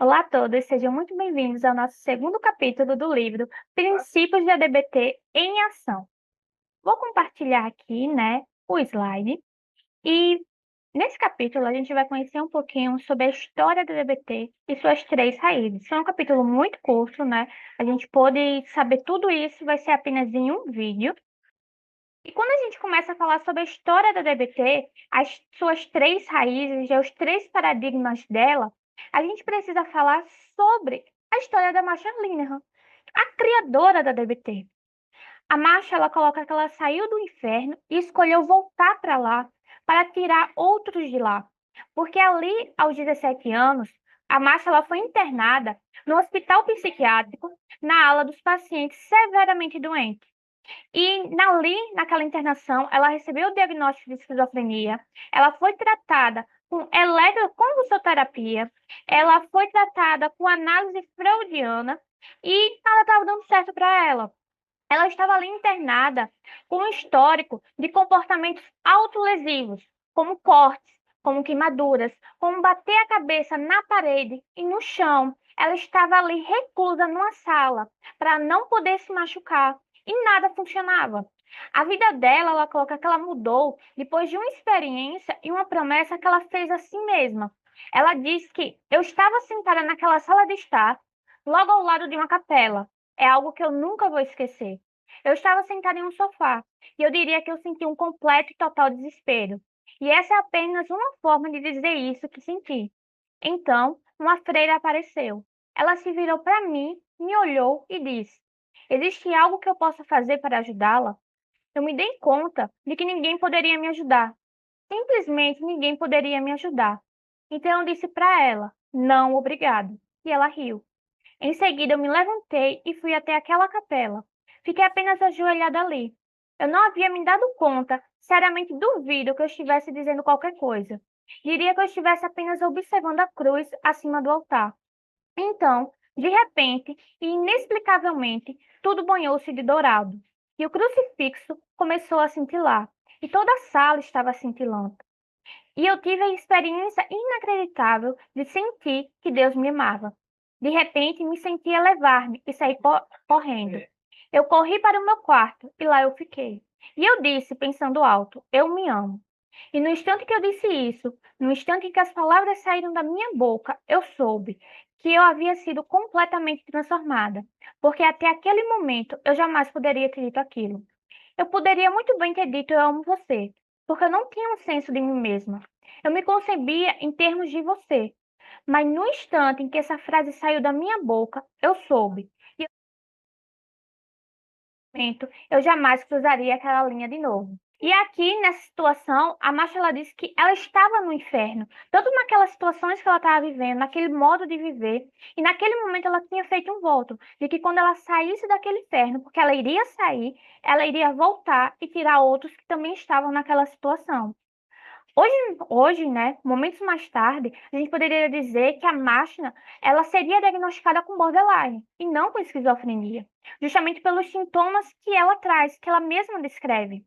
Olá a todos, sejam muito bem-vindos ao nosso segundo capítulo do livro Princípios de ADBT em Ação. Vou compartilhar aqui, o slide e nesse capítulo a gente vai conhecer um pouquinho sobre a história do ADBT e suas três raízes. É um capítulo muito curto, né? A gente pôde saber tudo isso, vai ser apenas em um vídeo. E quando a gente começa a falar sobre a história da DBT, as suas três raízes e os três paradigmas dela, a gente precisa falar sobre a história da Marcia Linehan, a criadora da DBT. A Marcia, ela coloca que ela saiu do inferno e escolheu voltar para lá para tirar outros de lá. Porque ali, aos 17 anos, a Marcia ela foi internada no hospital psiquiátrico na ala dos pacientes severamente doentes. E ali, naquela internação, ela recebeu o diagnóstico de esquizofrenia, ela foi tratada com eletroconvulsoterapia, ela foi tratada com análise freudiana e nada estava dando certo para ela. Ela estava ali internada com um histórico de comportamentos autolesivos, como cortes, como queimaduras, como bater a cabeça na parede e no chão. Ela estava ali reclusa numa sala para não poder se machucar e nada funcionava. A vida dela, ela coloca que ela mudou depois de uma experiência e uma promessa que ela fez a si mesma. Ela disse que eu estava sentada naquela sala de estar, logo ao lado de uma capela. É algo que eu nunca vou esquecer. Eu estava sentada em um sofá e eu diria que eu senti um completo e total desespero. E essa é apenas uma forma de dizer isso que senti. Então, uma freira apareceu. Ela se virou para mim, me olhou e disse: existe algo que eu possa fazer para ajudá-la? Eu me dei conta de que ninguém poderia me ajudar. Simplesmente ninguém poderia me ajudar. Então eu disse para ela: não, obrigado. E ela riu. Em seguida, eu me levantei e fui até aquela capela. Fiquei apenas ajoelhada ali. Eu não havia me dado conta, seriamente duvido que eu estivesse dizendo qualquer coisa. Diria que eu estivesse apenas observando a cruz acima do altar. Então, de repente e inexplicavelmente, tudo banhou-se de dourado. E o crucifixo começou a cintilar. E toda a sala estava cintilando. E eu tive a experiência inacreditável de sentir que Deus me amava. De repente, me senti elevar-me e saí correndo. Eu corri para o meu quarto e lá eu fiquei. E eu disse, pensando alto: eu me amo. E no instante que eu disse isso, no instante em que as palavras saíram da minha boca, eu soube que eu havia sido completamente transformada, porque até aquele momento eu jamais poderia ter dito aquilo. Eu poderia muito bem ter dito eu amo você, porque eu não tinha um senso de mim mesma. Eu me concebia em termos de você. Mas no instante em que essa frase saiu da minha boca, eu soube. E momento, eu jamais cruzaria aquela linha de novo. E aqui, nessa situação, a Marcia ela disse que ela estava no inferno, tanto naquelas situações que ela estava vivendo, naquele modo de viver, e naquele momento ela tinha feito um voto de que quando ela saísse daquele inferno, porque ela iria sair, ela iria voltar e tirar outros que também estavam naquela situação. Hoje, né, momentos mais tarde, a gente poderia dizer que a máquina, ela seria diagnosticada com borderline e não com esquizofrenia, justamente pelos sintomas que ela traz, que ela mesma descreve.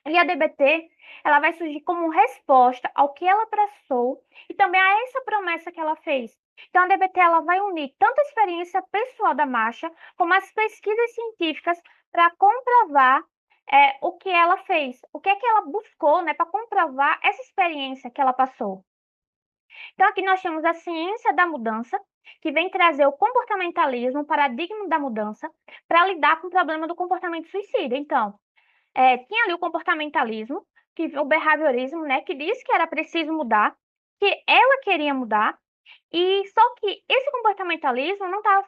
E a DBT, ela vai surgir como resposta ao que ela passou e também a essa promessa que ela fez. Então, a DBT ela vai unir tanto a experiência pessoal da Masha, como as pesquisas científicas para comprovar o que ela fez, o que é que ela buscou, né, para comprovar essa experiência que ela passou. Então, aqui nós temos a ciência da mudança, que vem trazer o comportamentalismo, o paradigma da mudança, para lidar com o problema do comportamento suicida. Então, tinha ali o comportamentalismo, o behaviorismo, né, que disse que era preciso mudar, que ela queria mudar, e só que esse comportamentalismo não estava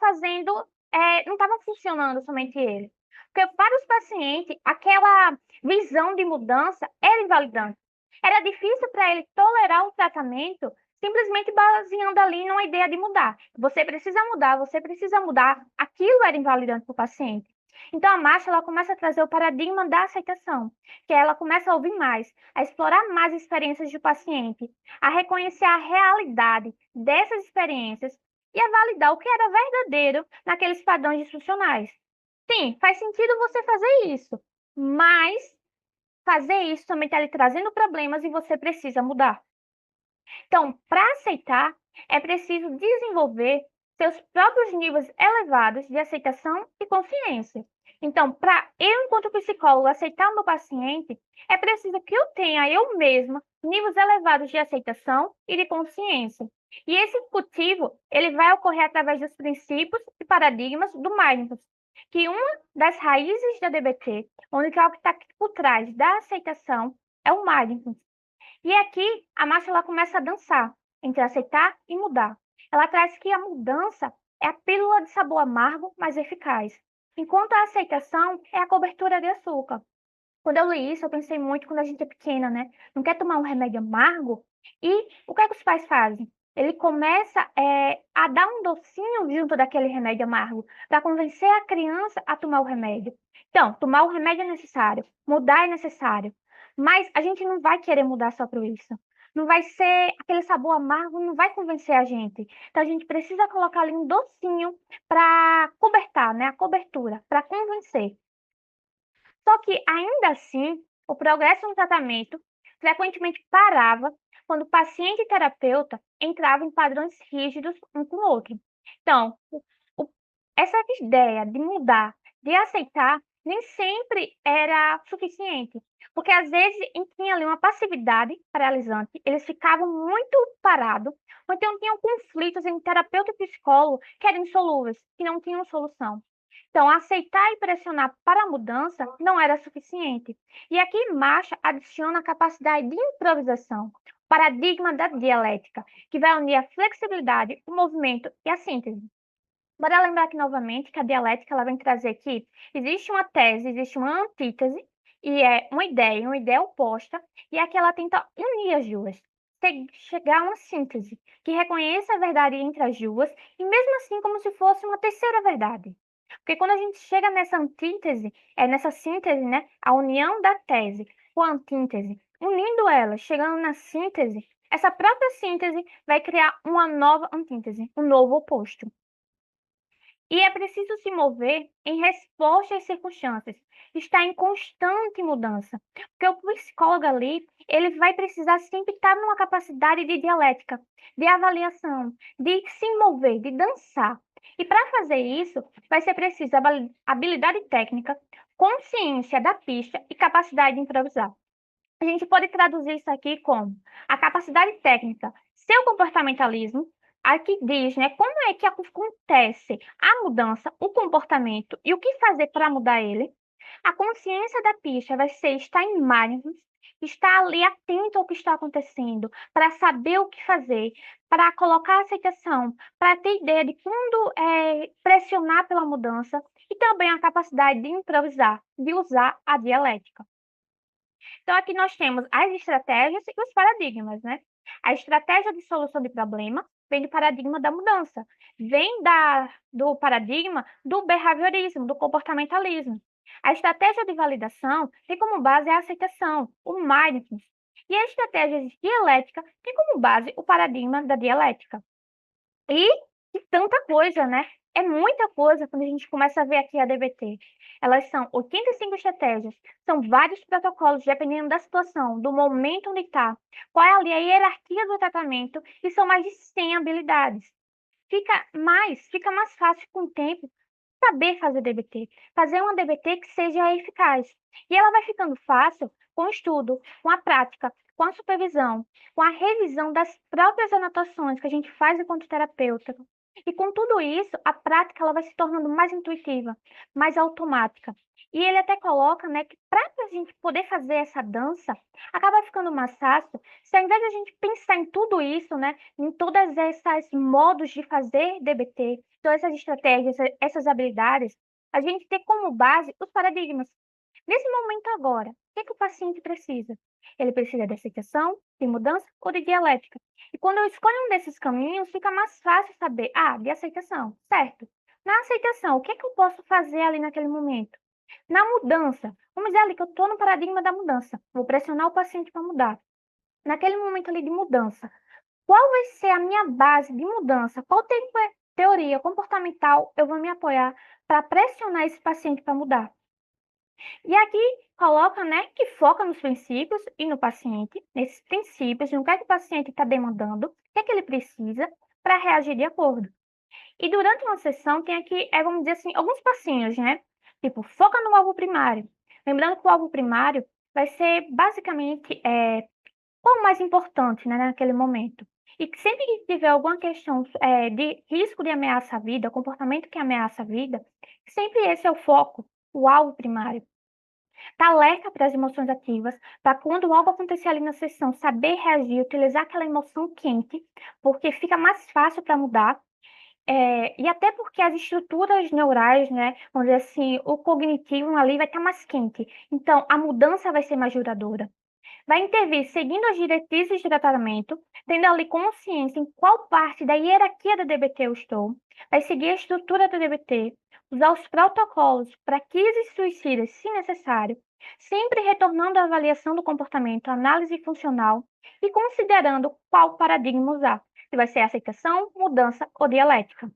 não estava funcionando somente ele. Porque para os pacientes, aquela visão de mudança era invalidante. Era difícil para ele tolerar o tratamento simplesmente baseando ali numa ideia de mudar. Você precisa mudar, você precisa mudar. Aquilo era invalidante para o paciente. Então, a Marcia, ela começa a trazer o paradigma da aceitação, que ela começa a ouvir mais, a explorar mais experiências do paciente, a reconhecer a realidade dessas experiências e a validar o que era verdadeiro naqueles padrões disfuncionais. Sim, faz sentido você fazer isso, mas fazer isso também está lhe trazendo problemas e você precisa mudar. Então, para aceitar, é preciso desenvolver seus próprios níveis elevados de aceitação e consciência. Então, para eu, enquanto psicólogo, aceitar o meu paciente, é preciso que eu tenha eu mesma níveis elevados de aceitação e de consciência. E esse cultivo, ele vai ocorrer através dos princípios e paradigmas do Mindfulness, que uma das raízes da DBT, onde algo que está por trás da aceitação, é o Mindfulness. E aqui a Márcia ela começa a dançar entre aceitar e mudar. Ela traz que a mudança é a pílula de sabor amargo, mas eficaz, enquanto a aceitação é a cobertura de açúcar. Quando eu li isso, eu pensei muito quando a gente é pequena, né? Não quer tomar um remédio amargo? E o que é que os pais fazem? Ele começa a dar um docinho junto daquele remédio amargo, para convencer a criança a tomar o remédio. Então, tomar o remédio é necessário, mudar é necessário. Mas a gente não vai querer mudar só por isso. Não vai ser aquele sabor amargo, não vai convencer a gente. Então, a gente precisa colocar ali um docinho para cobertar, né? A cobertura, para convencer. Só que, ainda assim, o progresso no tratamento frequentemente parava quando o paciente e terapeuta entravam em padrões rígidos um com o outro. Então, o- essa ideia de mudar, de aceitar, nem sempre era suficiente, porque às vezes tinha ali uma passividade paralisante, eles ficavam muito parados, ou então tinham conflitos entre terapeuta e psicólogo que eram insolúveis, que não tinham solução. Então, aceitar e pressionar para a mudança não era suficiente. E aqui Marcha adiciona a capacidade de improvisação, o paradigma da dialética, que vai unir a flexibilidade, o movimento e a síntese. Bora lembrar aqui novamente que a dialética ela vem trazer que existe uma tese, existe uma antítese, e é uma ideia oposta, e aqui ela tenta unir as duas, chegar a uma síntese, que reconheça a verdade entre as duas, e mesmo assim como se fosse uma terceira verdade. Porque quando a gente chega nessa antítese, nessa síntese, né, a união da tese com a antítese, unindo elas, chegando na síntese, essa própria síntese vai criar uma nova antítese, um novo oposto. E é preciso se mover em resposta às circunstâncias, está em constante mudança. Porque o psicólogo ali, ele vai precisar sempre estar numa capacidade de dialética, de avaliação, de se mover, de dançar. E para fazer isso, vai ser preciso habilidade técnica, consciência da pista e capacidade de improvisar. A gente pode traduzir isso aqui como a capacidade técnica, seu comportamentalismo, aqui diz, né, como é que acontece a mudança, o comportamento e o que fazer para mudar ele. A consciência da pista vai ser estar em mindfulness, estar ali atento ao que está acontecendo, para saber o que fazer, para colocar aceitação, para ter ideia de quando pressionar pela mudança e também a capacidade de improvisar, de usar a dialética. Então, aqui nós temos as estratégias e os paradigmas, né? A estratégia de solução de problema vem do paradigma da mudança, vem do paradigma do behaviorismo, do comportamentalismo. A estratégia de validação tem como base a aceitação, o mindfulness. E a estratégia de dialética tem como base o paradigma da dialética. E, e tanta coisa, né? É muita coisa quando a gente começa a ver aqui a DBT. Elas são 85 estratégias, são vários protocolos, dependendo da situação, do momento onde está, qual é ali a hierarquia do tratamento, e são mais de 100 habilidades. Fica mais fácil com o tempo saber fazer DBT, fazer uma DBT que seja eficaz. E ela vai ficando fácil com o estudo, com a prática, com a supervisão, com a revisão das próprias anotações que a gente faz enquanto terapeuta. E com tudo isso, a prática ela vai se tornando mais intuitiva, mais automática. E ele até coloca, né, que para a gente poder fazer essa dança, acaba ficando mais fácil se ao invés de a gente pensar em tudo isso, né, em todas essas modos de fazer DBT, todas essas estratégias, essas habilidades, a gente ter como base os paradigmas. Nesse momento agora, o que, é que o paciente precisa? Ele precisa de aceitação, de mudança ou de dialética. E quando eu escolho um desses caminhos, fica mais fácil saber, de aceitação, certo? Na aceitação, o que, é que eu posso fazer ali naquele momento? Na mudança, vamos dizer ali que eu estou no paradigma da mudança, vou pressionar o paciente para mudar. Naquele momento ali de mudança, qual vai ser a minha base de mudança? Qual teoria comportamental eu vou me apoiar para pressionar esse paciente para mudar? E aqui coloca, né, que foca nos princípios e no paciente, nesses princípios, no que é que o paciente está demandando, o que é que ele precisa, para reagir de acordo. E durante uma sessão tem aqui, vamos dizer assim, alguns passinhos, né? Tipo, foca no alvo primário. Lembrando que o alvo primário vai ser basicamente qual o mais importante, né, naquele momento. E que sempre que tiver alguma questão de risco de ameaça à vida, comportamento que ameaça a vida, sempre esse é o foco, o alvo primário. Tá alerta para as emoções ativas, para quando algo acontecer ali na sessão, saber reagir, utilizar aquela emoção quente, porque fica mais fácil para mudar. E até porque as estruturas neurais, né, vamos dizer assim, o cognitivo ali vai estar mais quente. Então, a mudança vai ser mais duradoura. Vai intervir seguindo as diretrizes de tratamento, tendo ali consciência em qual parte da hierarquia da DBT eu estou. Vai seguir a estrutura da DBT, usar os protocolos para crises suicidas, se necessário, sempre retornando à avaliação do comportamento, análise funcional e considerando qual paradigma usar, se vai ser aceitação, mudança ou dialética.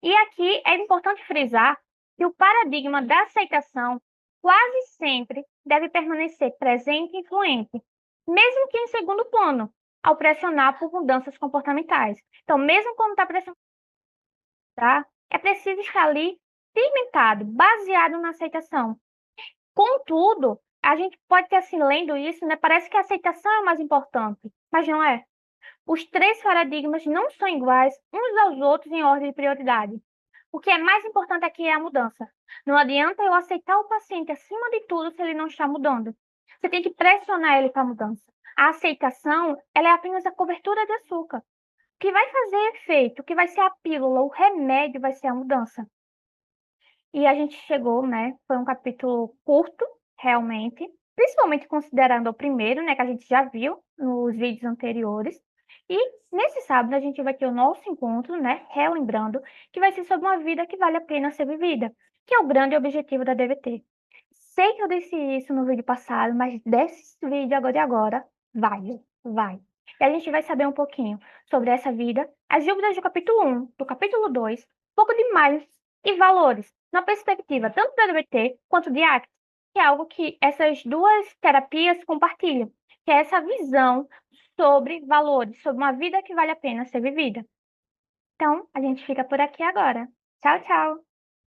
E aqui é importante frisar que o paradigma da aceitação quase sempre deve permanecer presente e influente, mesmo que em segundo plano, ao pressionar por mudanças comportamentais. Então, mesmo quando está pressionado, é preciso estar ali cimentado, baseado na aceitação. Contudo, a gente pode ter assim, lendo isso, né? Parece que a aceitação é o mais importante, mas não é. Os três paradigmas não são iguais uns aos outros em ordem de prioridade. O que é mais importante aqui é a mudança. Não adianta eu aceitar o paciente acima de tudo se ele não está mudando. Você tem que pressionar ele para a mudança. A aceitação, ela é apenas a cobertura de açúcar. O que vai fazer efeito, o que vai ser a pílula, o remédio vai ser a mudança. E a gente chegou, né? Foi um capítulo curto, realmente, principalmente considerando o primeiro, né, que a gente já viu nos vídeos anteriores. E nesse sábado a gente vai ter o nosso encontro, né, relembrando, que vai ser sobre uma vida que vale a pena ser vivida, que é o grande objetivo da DBT. Sei que eu disse isso no vídeo passado, mas desse vídeo agora de agora, vai. E a gente vai saber um pouquinho sobre essa vida, as dúvidas do capítulo 1, do capítulo 2, um pouco de mais e valores, na perspectiva tanto da DBT quanto de ACT, que é algo que essas duas terapias compartilham, que é essa visão sobre valores, sobre uma vida que vale a pena ser vivida. Então, a gente fica por aqui agora. Tchau, tchau!